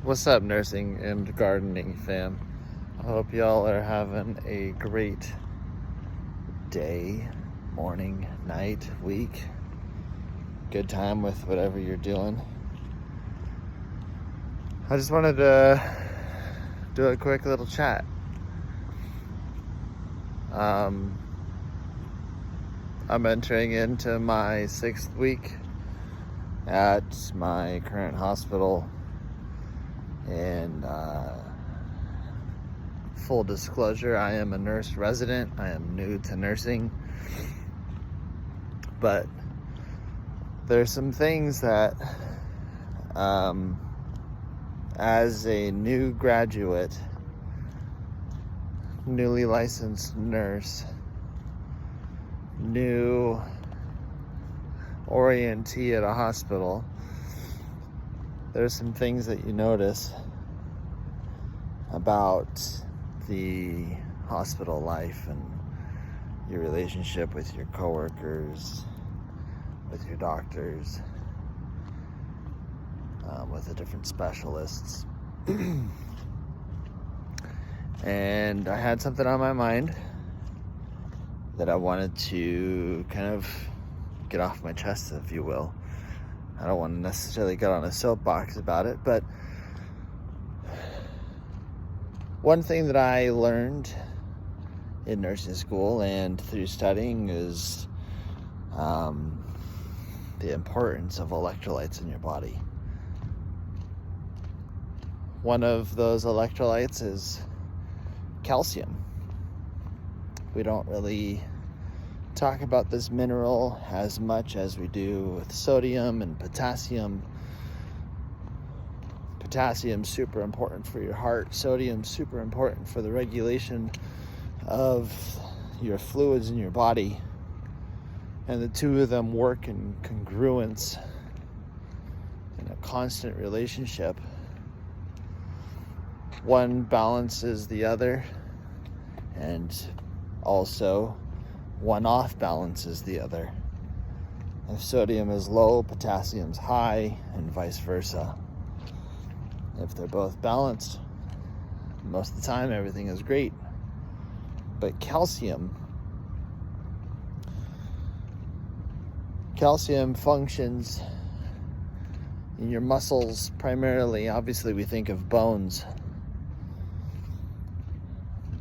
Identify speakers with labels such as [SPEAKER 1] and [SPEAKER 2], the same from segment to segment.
[SPEAKER 1] What's up, nursing and gardening fam? I hope y'all are having a great day, morning, night, week. Good time with whatever you're doing. I just wanted to do a quick little chat. I'm entering into my 6th week at my current hospital. And full disclosure, I am a nurse resident. I am new to nursing. But there's some things that, as a new graduate, newly licensed nurse, new orientee at a hospital, there's some things that you notice about the hospital life and your relationship with your coworkers, with your doctors, with the different specialists. And I had something on my mind that I wanted to kind of get off my chest, if you will. I don't want to necessarily get on a soapbox about it, but one thing that I learned in nursing school and through studying is the importance of electrolytes in your body. One of those electrolytes is calcium. We don't really talk about this mineral as much as we do with sodium and potassium. Potassium's super important for your heart. Sodium's super important for the regulation of your fluids in your body. And the two of them work in congruence, in a constant relationship. One balances the other, and also one off balances the other. If sodium is low, potassium's high, and vice versa. If they're both balanced, most of the time everything is great. But calcium functions in your muscles primarily. Obviously we think of bones,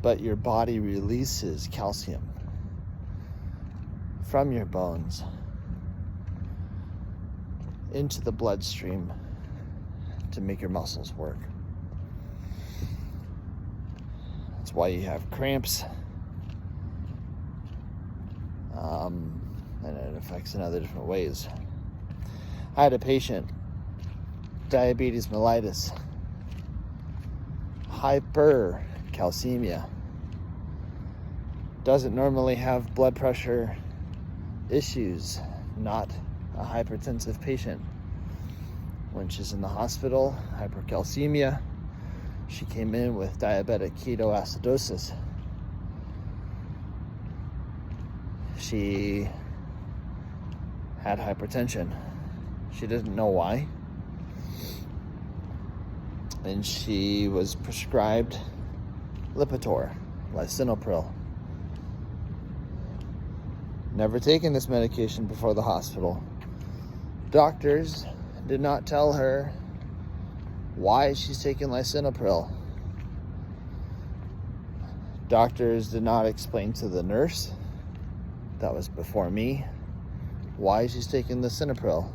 [SPEAKER 1] but your body releases calcium from your bones into the bloodstream to make your muscles work. That's why you have cramps, and it affects in other different ways. I had a patient, diabetes mellitus, hypercalcemia, doesn't normally have blood pressure issues, not a hypertensive patient. When she's in the hospital, hypercalcemia, she came in with diabetic ketoacidosis. She had hypertension. She didn't know why. And she was prescribed Lipitor, lisinopril. Never taken this medication before the hospital. Doctors did not tell her why she's taking lisinopril. Doctors did not explain to the nurse, that was before me, why she's taking lisinopril.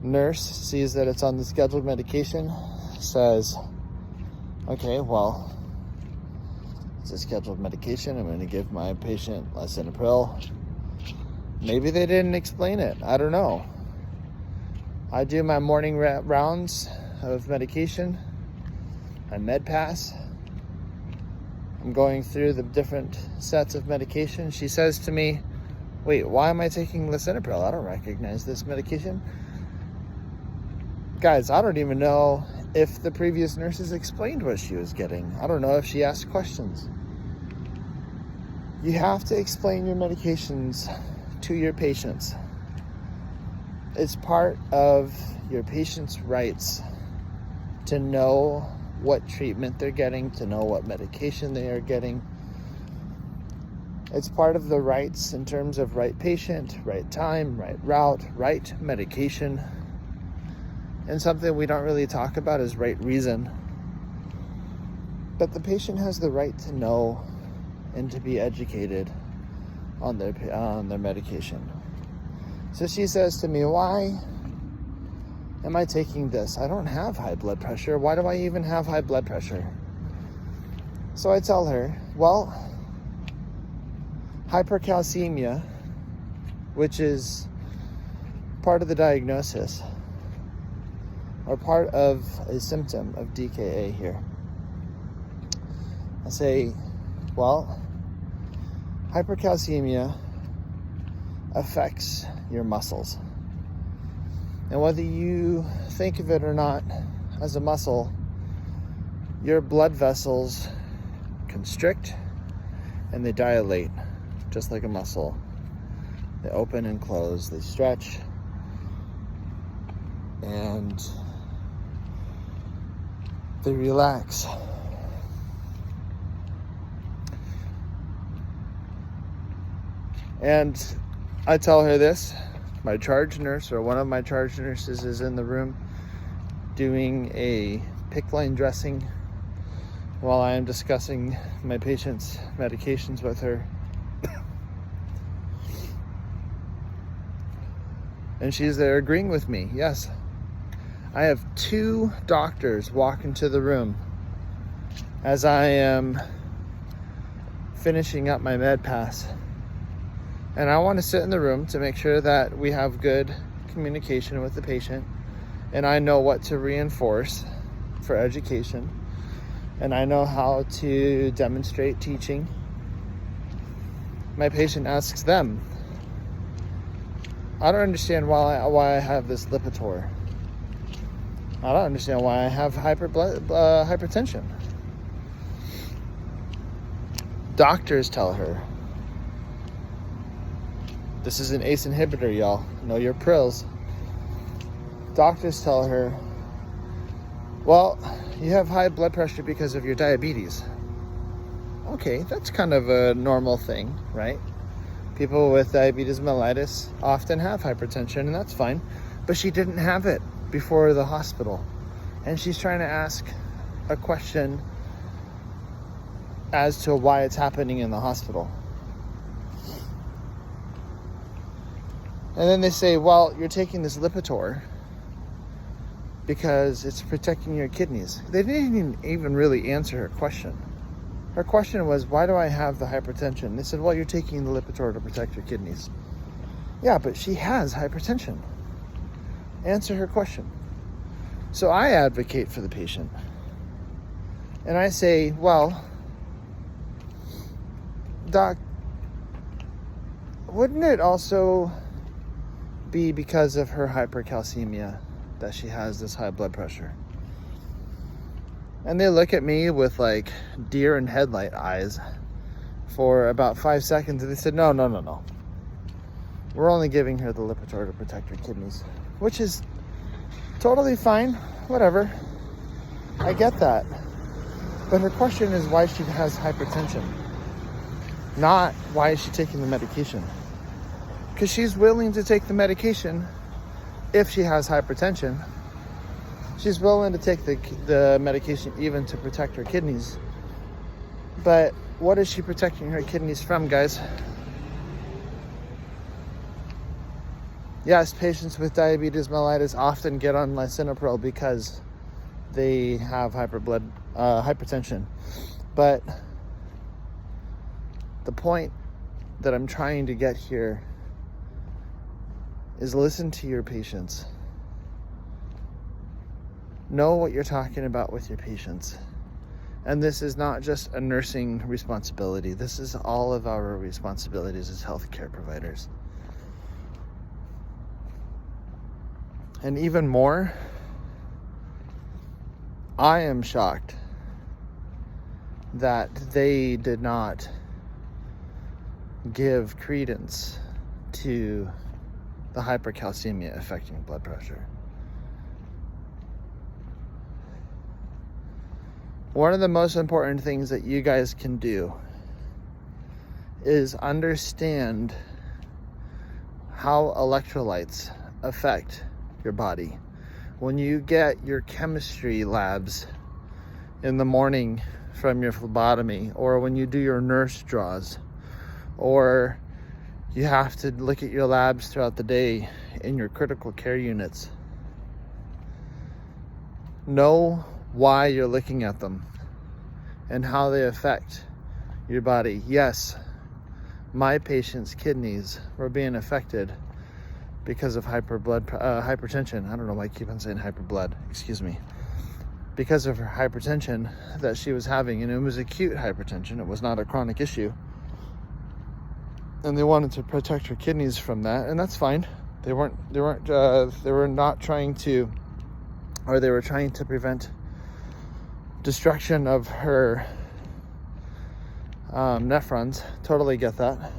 [SPEAKER 1] Nurse sees that it's on the scheduled medication, says, okay, well, it's a scheduled medication. I'm going to give my patient lisinopril. Maybe they didn't explain it. I don't know. I do my morning rounds of medication, my med pass. I'm going through the different sets of medication. She says to me, wait, why am I taking lisinopril? I don't recognize this medication. Guys, I don't even know if the previous nurses explained what she was getting. I don't know if she asked questions. You have to explain your medications to your patients. It's part of your patient's rights to know what treatment they're getting, to know what medication they are getting. It's part of the rights in terms of right patient, right time, right route, right medication. And something we don't really talk about is right reason. But the patient has the right to know and to be educated on their medication. So she says to me, why am I taking this? I don't have high blood pressure. Why do I even have high blood pressure? So I tell her, well, hypercalcemia, which is part of the diagnosis or part of a symptom of DKA here. I say, well, hypercalcemia affects your muscles. And whether you think of it or not as a muscle, your blood vessels constrict and they dilate just like a muscle. They open and close, they stretch, and they relax. And I tell her this. My charge nurse, or one of my charge nurses, is in the room doing a PICC line dressing while I am discussing my patient's medications with her. And she's there agreeing with me. Yes, I have 2 doctors walk into the room as I am finishing up my med pass. And I want to sit in the room to make sure that we have good communication with the patient. And I know what to reinforce for education. And I know how to demonstrate teaching. My patient asks them, I don't understand why I have this Lipitor. I don't understand why I have hypertension. Doctors tell her, this is an ACE inhibitor, y'all. Know your prills. Doctors tell her, well, you have high blood pressure because of your diabetes. Okay, that's kind of a normal thing, right? People with diabetes mellitus often have hypertension, and that's fine. But she didn't have it before the hospital. And she's trying to ask a question as to why it's happening in the hospital. And then they say, well, you're taking this Lipitor because it's protecting your kidneys. They didn't even really answer her question. Her question was, why do I have the hypertension? They said, well, you're taking the Lipitor to protect your kidneys. Yeah, but she has hypertension. Answer her question. So I advocate for the patient. And I say, well, doc, wouldn't it also be because of her hypercalcemia that she has this high blood pressure? And they look at me with like deer in headlight eyes for about 5 seconds, and they said, no. We're only giving her the Lipitor to protect her kidneys, which is totally fine, whatever. I get that. But her question is why she has hypertension, not why is she taking the medication. Because she's willing to take the medication if she has hypertension. She's willing to take the medication even to protect her kidneys. But what is she protecting her kidneys from, guys? Yes, patients with diabetes mellitus often get on lisinopril because they have hypertension. But the point that I'm trying to get here is listen to your patients. Know what you're talking about with your patients. And this is not just a nursing responsibility. This is all of our responsibilities as healthcare providers. And even more, I am shocked that they did not give credence to the hypercalcemia affecting blood pressure. One of the most important things that you guys can do is understand how electrolytes affect your body. When you get your chemistry labs in the morning from your phlebotomy, or when you do your nurse draws, or you have to look at your labs throughout the day in your critical care units, know why you're looking at them and how they affect your body. Yes, my patient's kidneys were being affected because of hypertension. I don't know why I keep on saying hyperblood, excuse me. Because of her hypertension that she was having, and it was acute hypertension, it was not a chronic issue. And they wanted to protect her kidneys from that, and that's fine. They were trying to prevent destruction of her nephrons. Totally get that.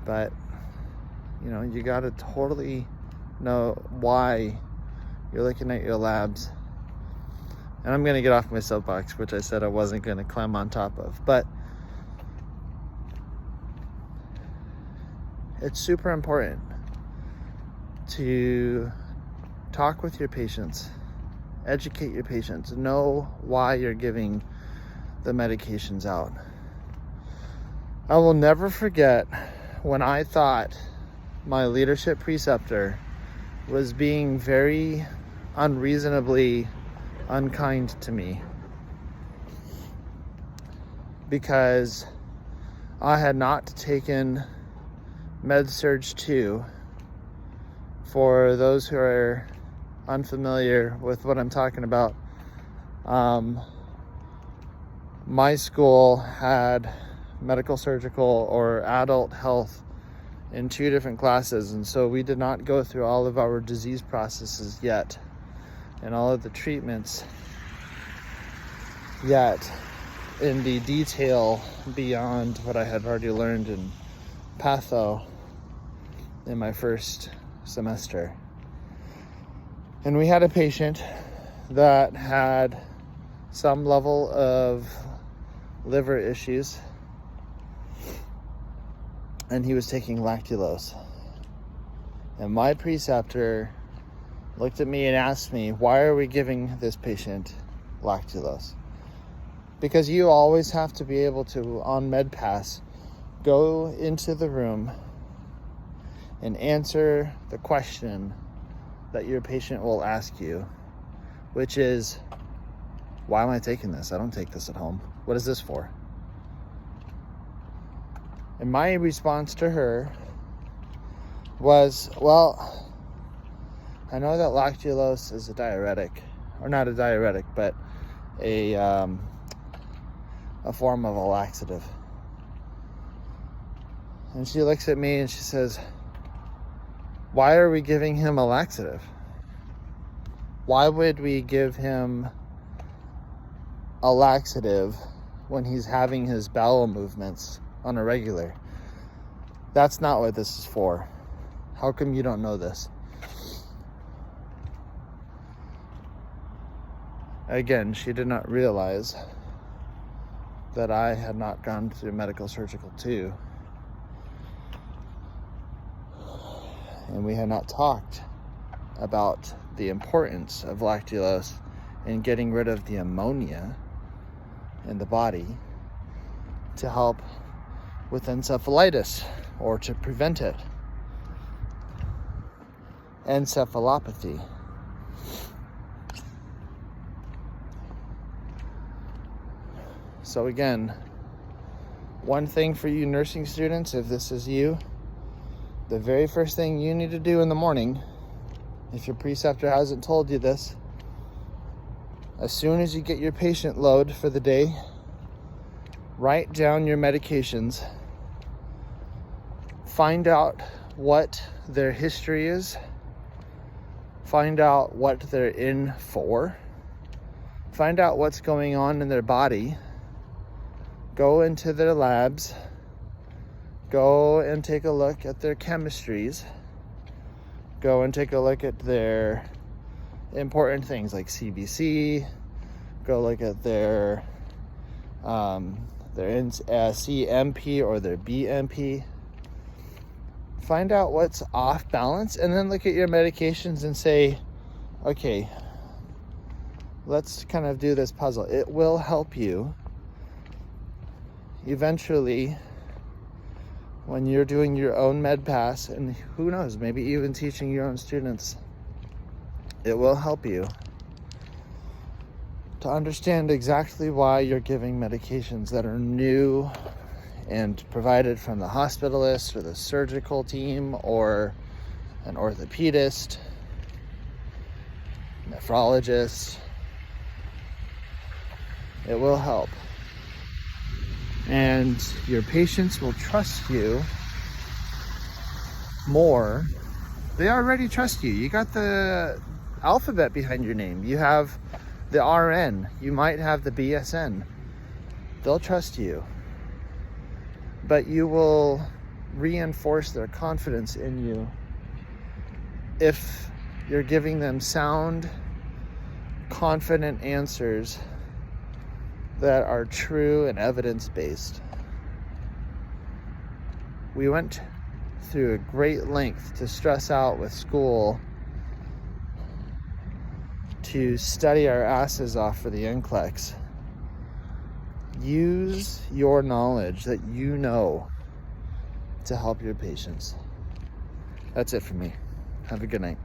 [SPEAKER 1] But you got to totally know why you're looking at your labs. And I'm going to get off my soapbox, which I said I wasn't going to climb on top of. But it's super important to talk with your patients, educate your patients, know why you're giving the medications out. I will never forget when I thought my leadership preceptor was being very unreasonably unkind to me, because I had not taken Med-Surg 2. For those who are unfamiliar with what I'm talking about, my school had medical, surgical, or adult health in 2 different classes, and so we did not go through all of our disease processes yet and all of the treatments yet in the detail beyond what I had already learned in patho in my first semester. And we had a patient that had some level of liver issues, and he was taking lactulose. And my preceptor looked at me and asked me, why are we giving this patient lactulose? Because you always have to be able to, on MedPass, go into the room and answer the question that your patient will ask you, which is, why am I taking this? I don't take this at home. What is this for? And my response to her was, well, I know that lactulose is a diuretic, or not a diuretic, but a form of a laxative. And she looks at me and she says, why are we giving him a laxative? Why would we give him a laxative when he's having his bowel movements on a regular? That's not what this is for. How come you don't know this? Again, she did not realize that I had not gone through medical surgical 2. And we had not talked about the importance of lactulose in getting rid of the ammonia in the body to help with encephalitis, or to prevent it. Encephalopathy. So again, one thing for you nursing students, if this is you, the very first thing you need to do in the morning, if your preceptor hasn't told you this, as soon as you get your patient load for the day, write down your medications, find out what their history is, find out what they're in for, find out what's going on in their body, go into their labs, go and take a look at their chemistries, Go and take a look at their important things like CBC. Go look at their CMP or their BMP. Find out what's off balance, and then look at your medications and say, okay, let's kind of do this puzzle. It will help you eventually when you're doing your own med pass, and who knows, maybe even teaching your own students. It will help you to understand exactly why you're giving medications that are new and provided from the hospitalist or the surgical team or an orthopedist, nephrologist. It will help. And your patients will trust you more. They already trust you. You got the alphabet behind your name. You have the RN. You might have the BSN. They'll trust you. But you will reinforce their confidence in you if you're giving them sound, confident answers that are true and evidence-based. We went through a great length to stress out with school to study our asses off for the NCLEX. Use your knowledge that you know to help your patients. That's it for me. Have a good night.